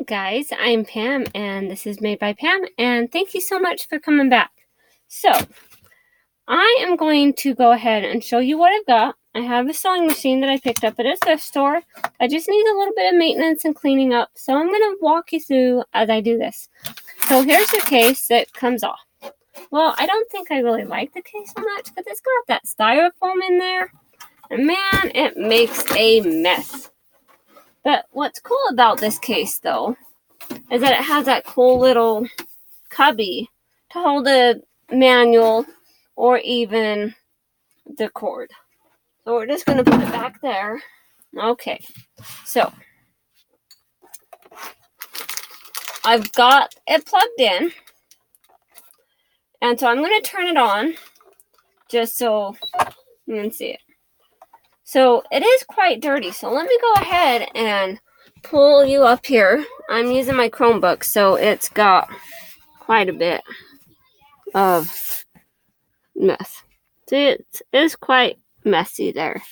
guys, I'm Pam, and this is Made by Pam, and thank you so much for coming back. So, I am going to go ahead and show you what I've got. I have a sewing machine that I picked up at a thrift store. I just need a little bit of maintenance and cleaning up, so I'm going to walk you through as I do this. So here's the case that comes off. Well, I don't think I really like the case so much because it's got that styrofoam in there, and man, it makes a mess. But what's cool about this case, though, is that it has that cool little cubby to hold a manual or even the cord. So we're just going to put it back there. Okay, so I've got it plugged in. And so I'm going to turn it on just so you can see it. So it is quite dirty. So let me go ahead and pull you up here. I'm using my Chromebook, so it's got quite a bit of mess. See, it is quite messy there.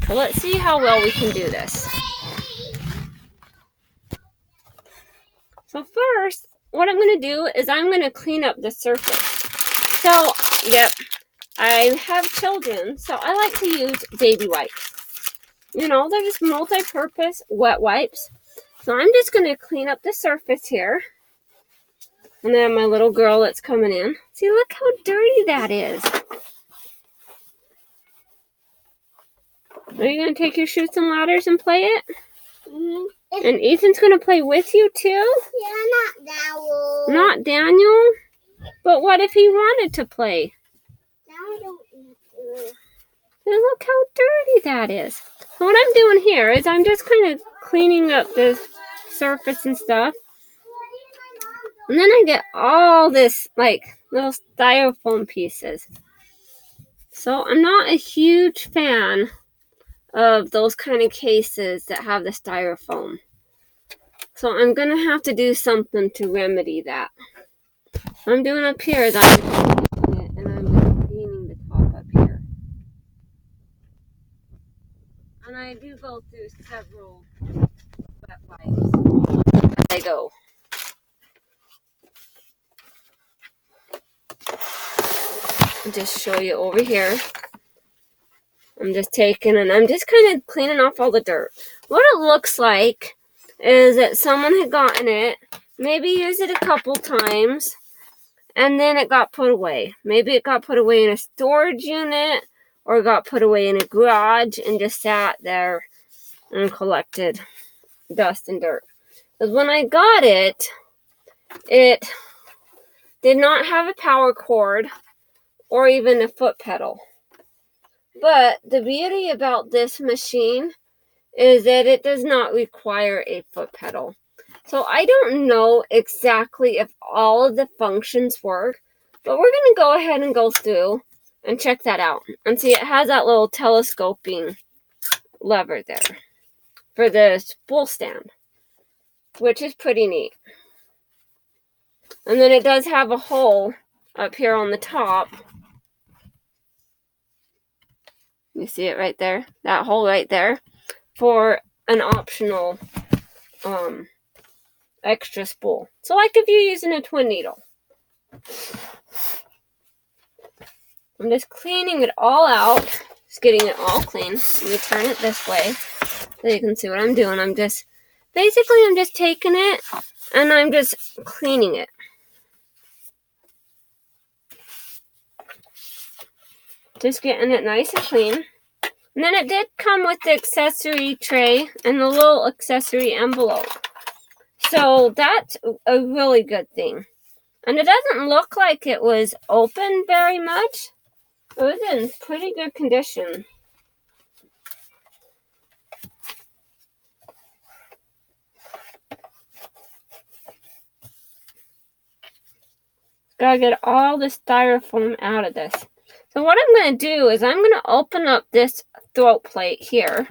So let's see how well we can do this. So first, what I'm going to do is I'm going to clean up the surface. So, yep, I have children, so I like to use baby wipes. You know, they're just multi-purpose wet wipes. So I'm just going to clean up the surface here. And then my little girl that's coming in. See, look how dirty that is. Are you going to take your Chutes and Ladders and play it? Mm-hmm. And Ethan's going to play with you too? Yeah, not Daniel. Not Daniel? But what if he wanted to play? Daniel don't want to. And look how dirty that is. So what I'm doing here is I'm just kind of cleaning up the surface and stuff. And then I get all this, like, little styrofoam pieces. So I'm not a huge fan of those kind of cases that have the styrofoam. So I'm going to have to do something to remedy that. What I'm doing up here is I'm cleaning it, and I'm cleaning the top up here. And I do go through several wet wipes as I go. I'll just show you over here. I'm just taking and I'm just kind of cleaning off all the dirt. What it looks like is that someone had gotten it, maybe used it a couple times, and then it got put away. Maybe it got put away in a storage unit or got put away in a garage and just sat there and collected dust and dirt. Because when I got it, it did not have a power cord or even a foot pedal. But the beauty about this machine is that it does not require a foot pedal. So I don't know exactly if all of the functions work, but we're going to go ahead and go through and check that out. And see, it has that little telescoping lever there for the spool stand, which is pretty neat. And then it does have a hole up here on the top. You see it right there? That hole right there for an optional extra spool. So like if you're using a twin needle. I'm just cleaning it all out. Just getting it all clean. Let me turn it this way so you can see what I'm doing. I'm just taking it and I'm just cleaning it. Just getting it nice and clean. And then it did come with the accessory tray and the little accessory envelope. So that's a really good thing. And it doesn't look like it was open very much. It was in pretty good condition. Gotta get all the styrofoam out of this. So what I'm going to do is I'm going to open up this throat plate here.